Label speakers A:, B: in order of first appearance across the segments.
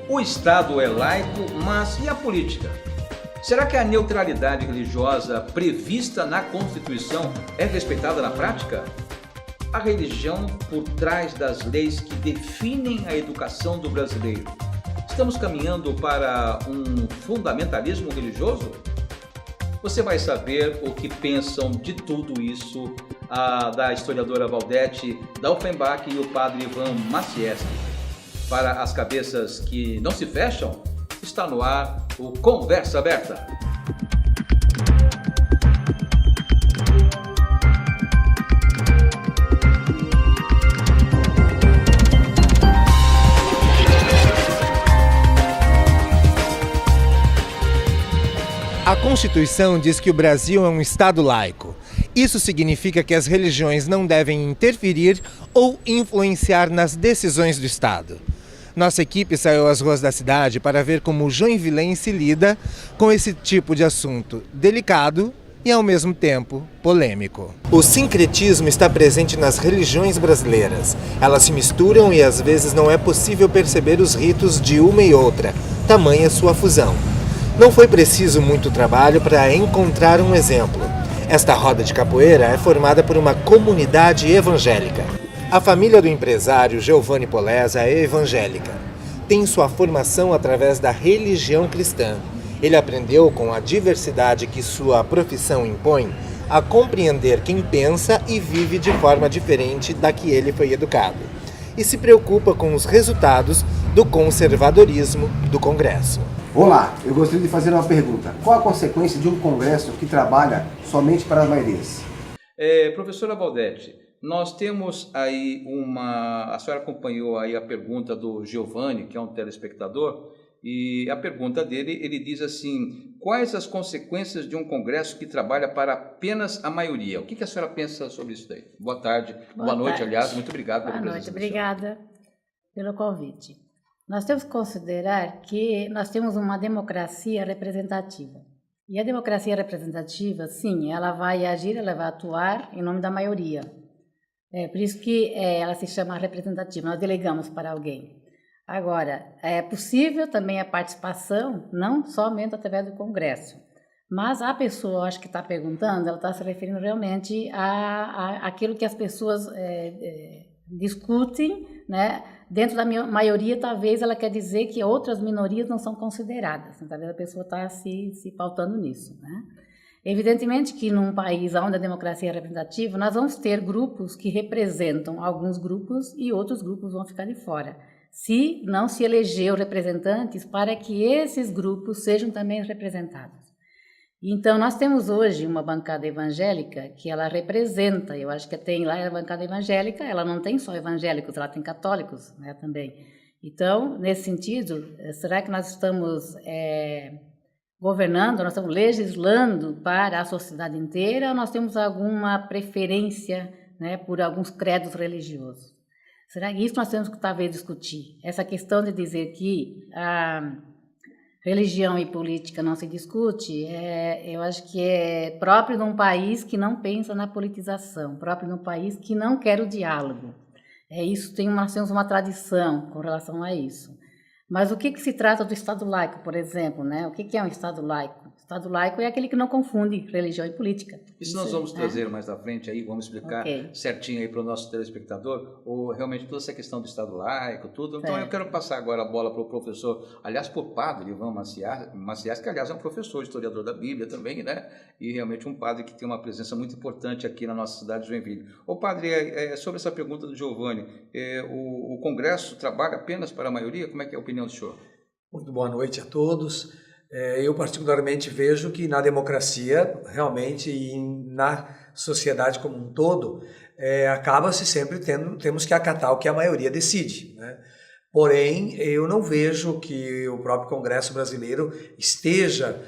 A: O Estado é laico, mas e a política? Será que a neutralidade religiosa prevista na Constituição é respeitada na prática? A religião por trás das leis que definem a educação do brasileiro. Estamos caminhando para um fundamentalismo religioso? Você vai saber o que pensam de tudo isso da historiadora Valdete, da Offenbach e o padre Ivan Macieski. Para as cabeças que não se fecham, está no ar o Conversa Aberta.
B: A Constituição diz que o Brasil é um Estado laico. Isso significa que as religiões não devem interferir ou influenciar nas decisões do Estado. Nossa equipe saiu às ruas da cidade para ver como o joinvilense lida com esse tipo de assunto delicado e, ao mesmo tempo, polêmico. O sincretismo está presente nas religiões brasileiras. Elas se misturam e às vezes não é possível perceber os ritos de uma e outra, tamanha sua fusão. Não foi preciso muito trabalho para encontrar um exemplo. Esta roda de capoeira é formada por uma comunidade evangélica. A família do empresário Giovanni Polesa é evangélica. Tem sua formação através da religião cristã. Ele aprendeu, com a diversidade que sua profissão impõe, a compreender quem pensa e vive de forma diferente da que ele foi educado. E se preocupa com os resultados do conservadorismo do Congresso.
C: Olá, eu gostaria de fazer uma pergunta. Qual a consequência de um Congresso que trabalha somente para as maiorias?
A: Professora Valdete, nós temos aí a senhora acompanhou aí a pergunta do Giovanni, que é um telespectador, e a pergunta dele, ele diz assim: quais as consequências de um Congresso que trabalha para apenas a maioria? O que a senhora pensa sobre isso daí? Boa tarde, boa noite, aliás, muito obrigado pela presença.
D: Boa noite, obrigada pelo convite. Nós temos que considerar que nós temos uma democracia representativa. E a democracia representativa, sim, ela vai agir, ela vai atuar em nome da maioria. Por isso que ela se chama representativa, nós delegamos para alguém. Agora, é possível também a participação, não somente através do Congresso, mas a pessoa, acho que está perguntando, ela está se referindo realmente àquilo que as pessoas discutem, né? Dentro da maioria, talvez ela quer dizer que outras minorias não são consideradas. Talvez a pessoa está se pautando nisso, né? Evidentemente que num país onde a democracia é representativa, nós vamos ter grupos que representam alguns grupos e outros grupos vão ficar de fora. Se não se elegeu representantes para que esses grupos sejam também representados. Então, nós temos hoje uma bancada evangélica que ela representa, eu acho que tem lá a bancada evangélica, ela não tem só evangélicos, ela tem católicos, né, também. Então, nesse sentido, será que nós estamos governando, nós estamos legislando para a sociedade inteira ou nós temos alguma preferência, né, por alguns credos religiosos? Será que isso nós temos que talvez discutir? Essa questão de dizer que religião e política não se discute, eu acho que é próprio de um país que não pensa na politização, próprio de um país que não quer o diálogo. Nós temos uma tradição com relação a isso. Mas o que se trata do Estado laico, por exemplo, né? O que é um Estado laico? O Estado laico é aquele que não confunde religião e política.
A: Isso nós vamos trazer mais à frente aí, vamos explicar certinho aí para o nosso telespectador, ou realmente toda essa questão do Estado laico, tudo. Então eu quero passar agora a bola para o professor, aliás, para o padre Ivan Macieski, que aliás é um professor, historiador da Bíblia também, né? E realmente um padre que tem uma presença muito importante aqui na nossa cidade de Joinville. Ô padre, sobre essa pergunta do Giovanni, o Congresso trabalha apenas para a maioria? Como é que é a opinião do senhor?
E: Muito boa noite a todos. Eu particularmente vejo que na democracia, realmente, e na sociedade como um todo, acaba-se sempre temos que acatar o que a maioria decide, né? Porém, eu não vejo que o próprio Congresso brasileiro esteja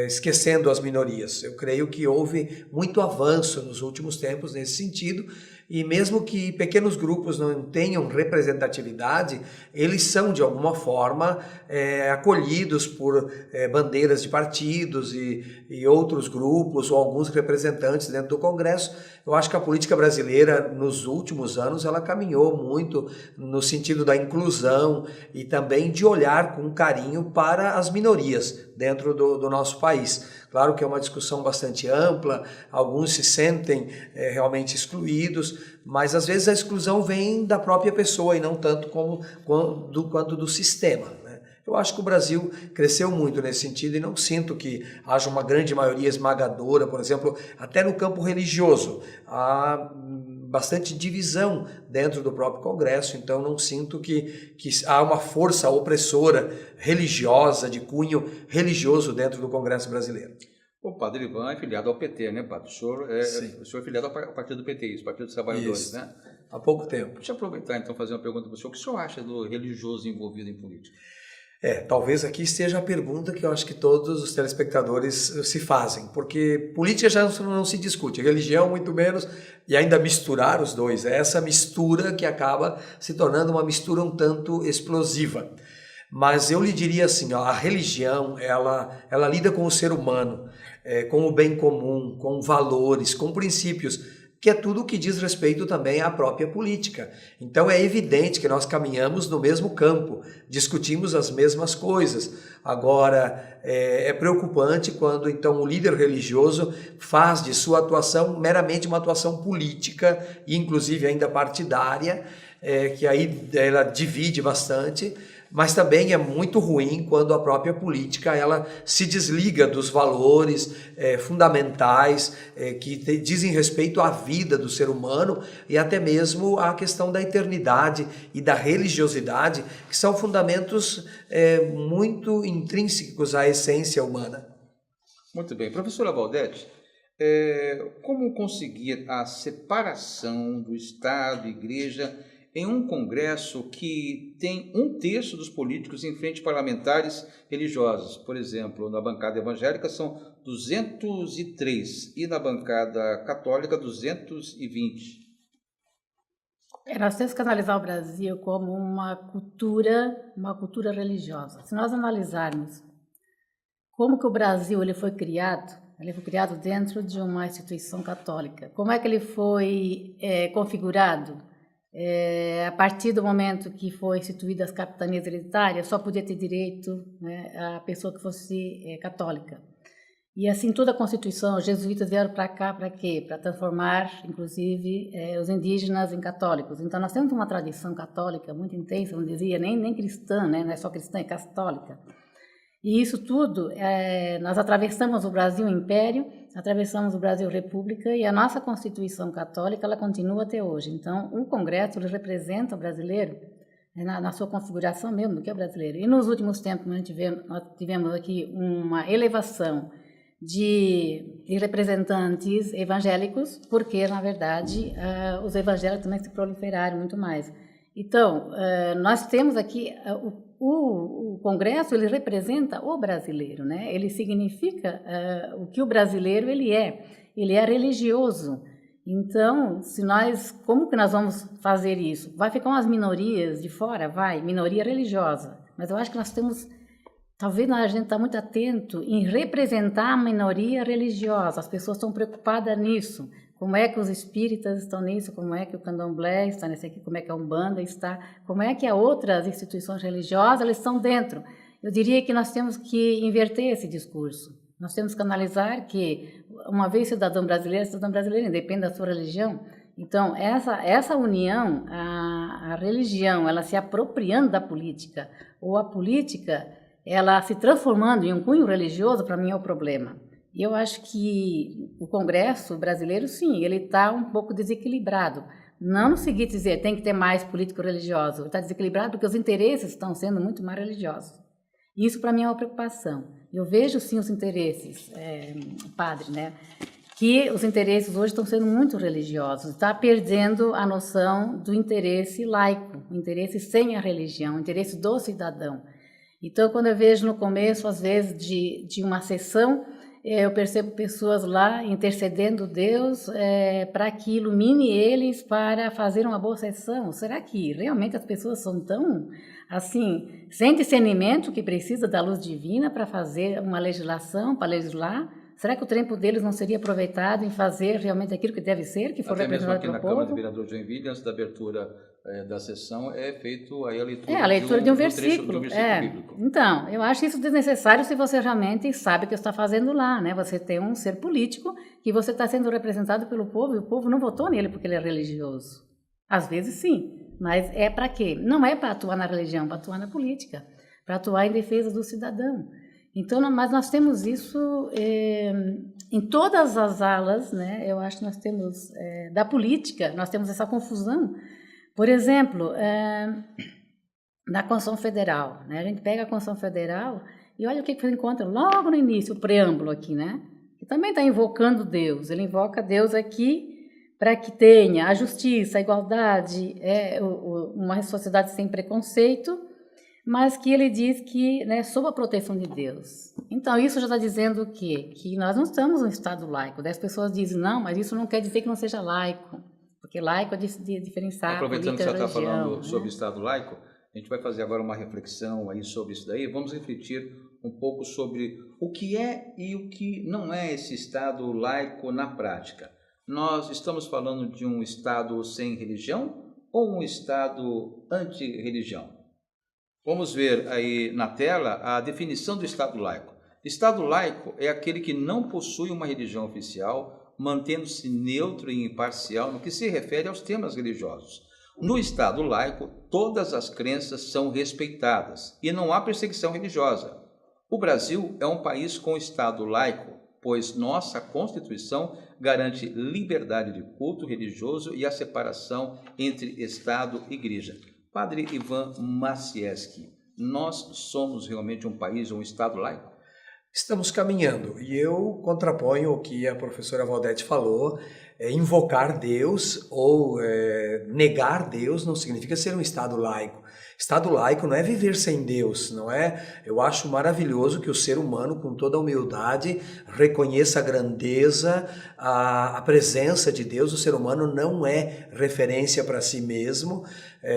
E: esquecendo as minorias. Eu creio que houve muito avanço nos últimos tempos nesse sentido e mesmo que pequenos grupos não tenham representatividade, eles são de alguma forma acolhidos por bandeiras de partidos e outros grupos ou alguns representantes dentro do Congresso. Eu acho que a política brasileira nos últimos anos ela caminhou muito no sentido da inclusão e também de olhar com carinho para as minorias dentro do nosso país. Claro que é uma discussão bastante ampla, alguns se sentem realmente excluídos, mas às vezes a exclusão vem da própria pessoa e não tanto quanto do sistema, né? Eu acho que o Brasil cresceu muito nesse sentido e não sinto que haja uma grande maioria esmagadora, por exemplo, até no campo religioso. Há bastante divisão dentro do próprio Congresso, então não sinto que há uma força opressora religiosa, de cunho religioso dentro do Congresso brasileiro.
A: O padre Ivan é filiado ao PT, né, padre? O senhor é filiado ao partido do PT, isso, Partido dos Trabalhadores,
E: isso,
A: né?
E: Há pouco tempo.
A: Deixa eu aproveitar então e fazer uma pergunta para o senhor. O que o senhor acha do religioso envolvido em política?
E: Talvez aqui esteja a pergunta que eu acho que todos os telespectadores se fazem, porque política já não se discute, religião muito menos, e ainda misturar os dois, é essa mistura que acaba se tornando uma mistura um tanto explosiva. Mas eu lhe diria assim, a religião, ela lida com o ser humano, com o bem comum, com valores, com princípios, que é tudo o que diz respeito também à própria política. Então é evidente que nós caminhamos no mesmo campo, discutimos as mesmas coisas. Agora, é preocupante quando então o líder religioso faz de sua atuação meramente uma atuação política, e inclusive ainda partidária, que aí ela divide bastante, mas também é muito ruim quando a própria política ela se desliga dos valores fundamentais que dizem respeito à vida do ser humano e até mesmo à questão da eternidade e da religiosidade, que são fundamentos muito intrínsecos à essência humana.
A: Muito bem. Professora Valdete, como conseguir a separação do Estado e Igreja em um Congresso que tem 1/3 dos políticos em frente parlamentares religiosas? Por exemplo, na bancada evangélica são 203 e na bancada católica 220.
D: Nós temos que analisar o Brasil como uma cultura religiosa. Se nós analisarmos como que o Brasil ele foi criado dentro de uma instituição católica. Como é que ele foi configurado? A partir do momento que foi instituídas as capitanias hereditárias, só podia ter direito, né, a pessoa que fosse católica. E assim toda a Constituição, os jesuítas vieram para cá para quê? Para transformar, inclusive, os indígenas em católicos. Então nós temos uma tradição católica muito intensa, não dizia nem cristã, né, não é só cristã, é católica. E isso tudo, nós atravessamos o Brasil Império, atravessamos o Brasil República e a nossa Constituição Católica, ela continua até hoje. Então, o Congresso ele representa o brasileiro na sua configuração mesmo do que é o brasileiro. E nos últimos tempos nós tivemos aqui uma elevação de representantes evangélicos, porque, na verdade, os evangélicos também se proliferaram muito mais. Então, nós temos aqui o Congresso, ele representa o brasileiro, né? Ele significa o que o brasileiro ele é religioso. Então, como que nós vamos fazer isso? Vai ficar umas minorias de fora? Vai, minoria religiosa. Mas eu acho que nós temos, talvez a gente está muito atento em representar a minoria religiosa. As pessoas estão preocupadas nisso. Como é que os espíritas estão nisso? Como é que o candomblé está nisso aqui? Como é que a Umbanda está? Como é que as outras instituições religiosas elas estão dentro? Eu diria que nós temos que inverter esse discurso. Nós temos que analisar que, uma vez cidadão brasileiro, independe da sua religião. Então, essa união, a religião, ela se apropriando da política, ou a política, ela se transformando em um cunho religioso, para mim é o problema. E eu acho que o Congresso brasileiro, sim, ele está um pouco desequilibrado. Não no seguinte dizer, tem que ter mais político religioso. Está desequilibrado porque os interesses estão sendo muito mais religiosos. Isso, para mim, é uma preocupação. Eu vejo, sim, os interesses, padre, né? Que os interesses hoje estão sendo muito religiosos. Está perdendo a noção do interesse laico, o interesse sem a religião, o interesse do cidadão. Então, quando eu vejo no começo, às vezes, de uma sessão, eu percebo pessoas lá intercedendo Deus para que ilumine eles para fazer uma boa sessão. Será que realmente as pessoas são tão, assim, sem discernimento que precisa da luz divina para fazer uma legislação, para legislar? Será que o tempo deles não seria aproveitado em fazer realmente aquilo que deve ser, que for
A: Até mesmo
D: representado
A: aqui
D: pelo
A: na
D: povo?
A: Câmara de Vereadores de Joinville, antes da abertura da sessão, é feito aí a leitura,
D: A leitura de um
A: trecho
D: versículo.
A: bíblico.
D: Então, eu acho isso desnecessário se você realmente sabe o que está fazendo lá, né? Você tem um ser político que você está sendo representado pelo povo e o povo não votou nele porque ele é religioso. Às vezes sim, mas é para quê? Não é para atuar na religião, para atuar na política, para atuar em defesa do cidadão. Então, mas nós temos isso em todas as alas, né? Eu acho que nós temos, da política, nós temos essa confusão. Por exemplo, na Constituição Federal, né? A gente pega a Constituição Federal e olha o que você encontra logo no início, o preâmbulo aqui, né? Que também está invocando Deus. Ele invoca Deus aqui para que tenha a justiça, a igualdade, uma sociedade sem preconceito, mas que ele diz que, né, sob a proteção de Deus. Então, isso já está dizendo o quê? Que nós não estamos num Estado laico. Daí as pessoas dizem, não, mas isso não quer dizer que não seja laico, porque laico é diferenciar
A: Aproveitando que você está falando,
D: né,
A: sobre Estado laico, a gente vai fazer agora uma reflexão aí sobre isso daí. Vamos refletir um pouco sobre o que é e o que não é esse Estado laico na prática. Nós estamos falando de um Estado sem religião ou um Estado anti-religião? Vamos ver aí na tela a definição do Estado laico. Estado laico é aquele que não possui uma religião oficial, mantendo-se neutro e imparcial no que se refere aos temas religiosos. No Estado laico, todas as crenças são respeitadas e não há perseguição religiosa. O Brasil é um país com Estado laico, pois nossa Constituição garante liberdade de culto religioso e a separação entre Estado e Igreja. Padre Ivan Macieski, nós somos realmente um país, um Estado laico?
E: Estamos caminhando, e eu contraponho o que a professora Valdete falou. Invocar Deus ou negar Deus não significa ser um Estado laico. Estado laico não é viver sem Deus, não é? Eu acho maravilhoso que o ser humano, com toda a humildade, reconheça a grandeza, a presença de Deus. O ser humano não é referência para si mesmo.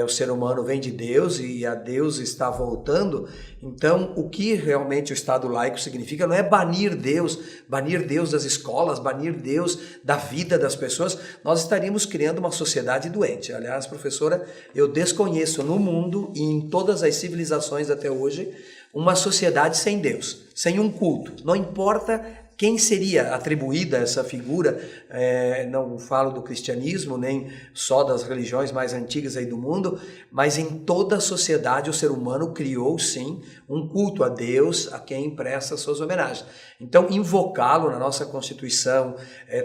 E: O ser humano vem de Deus e a Deus está voltando. Então, o que realmente o Estado laico significa não é banir Deus das escolas, banir Deus da vida das pessoas. Nós estaríamos criando uma sociedade doente. Aliás, professora, eu desconheço no mundo e em todas as civilizações até hoje uma sociedade sem Deus, sem um culto. Não importa quem seria atribuída essa figura, não falo do cristianismo, nem só das religiões mais antigas aí do mundo, mas em toda a sociedade o ser humano criou, sim, um culto a Deus, a quem presta suas homenagens. Então, invocá-lo na nossa Constituição,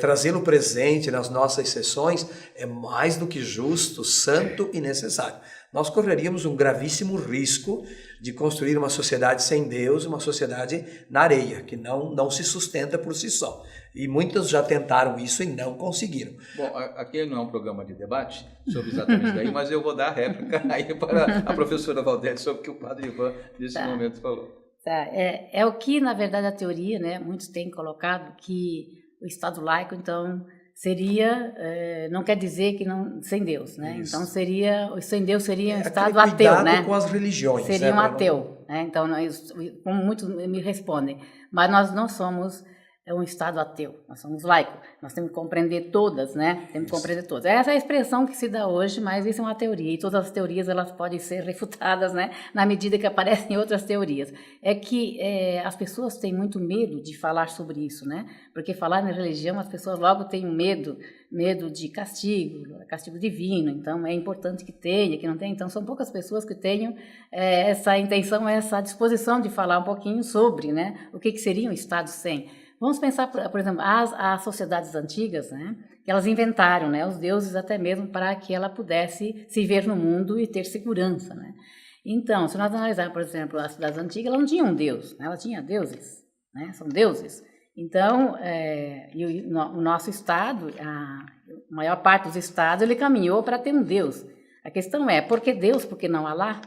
E: trazê-lo presente nas nossas sessões, é mais do que justo, santo e necessário. Nós correríamos um gravíssimo risco de construir uma sociedade sem Deus, uma sociedade na areia, que não se sustenta por si só. E muitos já tentaram isso e não conseguiram.
A: Bom, aqui não é um programa de debate sobre exatamente isso daí, mas eu vou dar a réplica aí para a professora Valdete sobre o que o padre Ivan nesse momento falou.
D: Tá. É o que, na verdade, a teoria, né, muitos têm colocado que o Estado laico, então, seria, não quer dizer que não, sem Deus, né?
E: Isso.
D: Então, sem Deus seria um Estado ateu, né?
E: Com as religiões.
D: Seria um ateu, né? Então, como muitos me respondem, mas nós não somos um Estado ateu, nós somos laicos, nós temos que compreender todas, né? Temos que compreender todas. Essa é a expressão que se dá hoje, mas isso é uma teoria, e todas as teorias elas podem ser refutadas, né? Na medida que aparecem outras teorias. É que as pessoas têm muito medo de falar sobre isso, né? Porque falar na religião, as pessoas logo têm medo de castigo divino, então é importante que tenha, que não tenha. Então são poucas pessoas que tenham essa intenção, essa disposição de falar um pouquinho sobre, né? O que seria um Estado sem. Vamos pensar, por exemplo, as sociedades antigas, né, que elas inventaram, né, os deuses até mesmo para que ela pudesse se ver no mundo e ter segurança, né. Então, se nós analisarmos, por exemplo, as cidades antigas, ela não tinha um deus, né, ela tinha deuses, né, são deuses. Então, o nosso Estado, a maior parte dos Estados, ele caminhou para ter um deus. A questão é, por que Deus, por que não Alá?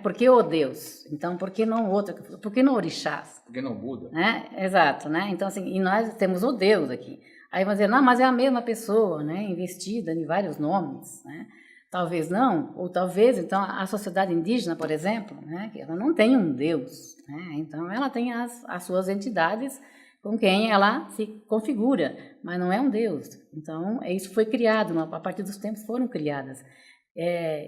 D: Por que o Deus? Então, por que não outro? Por que não orixás?
A: Por que não Buda?
D: Exato, né? Então, assim, e nós temos o Deus aqui. Aí vão dizer, não, mas é a mesma pessoa, né? Investida em vários nomes, né? Talvez não, ou talvez, então, a sociedade indígena, por exemplo, né? Que ela não tem um Deus, né? Então, ela tem as suas entidades com quem ela se configura, mas não é um Deus. Então, isso foi criado, a partir dos tempos foram criadas.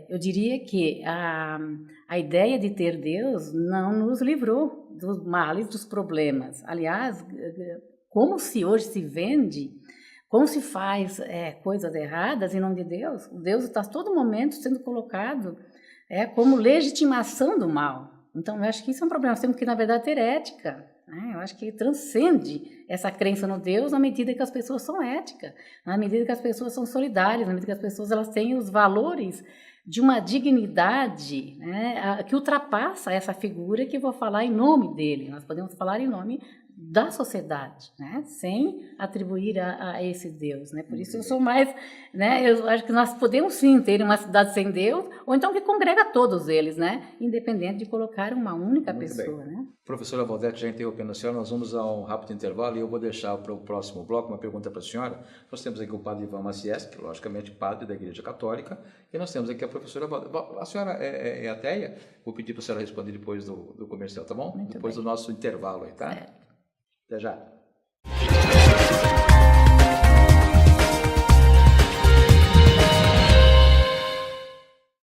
D: Eu diria que a ideia de ter Deus não nos livrou dos males, dos problemas. Aliás, como se hoje se vende, como se faz coisas erradas em nome de Deus, o Deus está a todo momento sendo colocado como legitimação do mal. Então, eu acho que isso é um problema. Nós temos que, na verdade, ter ética. Eu acho que transcende essa crença no Deus na medida que as pessoas são éticas, na medida que as pessoas são solidárias, na medida que as pessoas elas têm os valores de uma dignidade, né, que ultrapassa essa figura que eu vou falar em nome dele. Nós podemos falar em nome da sociedade, né, sem atribuir a esse Deus, né. Por isso eu sou mais, né, eu acho que nós podemos sim ter uma cidade sem Deus, ou então que congrega todos eles, né, independente de colocar uma única pessoa, né.
A: Professora Valdete, já interrompendo a senhora, nós vamos a um rápido intervalo e eu vou deixar para o próximo bloco uma pergunta para a senhora. Nós temos aqui o padre Ivan Maciés, que logicamente padre da Igreja Católica, e nós temos aqui a professora Valdete. A senhora é ateia? Vou pedir para a senhora responder depois do comercial, tá bom?
D: Muito
A: depois
D: bem.
A: do nosso intervalo aí, tá?
D: Certo.
A: Até já.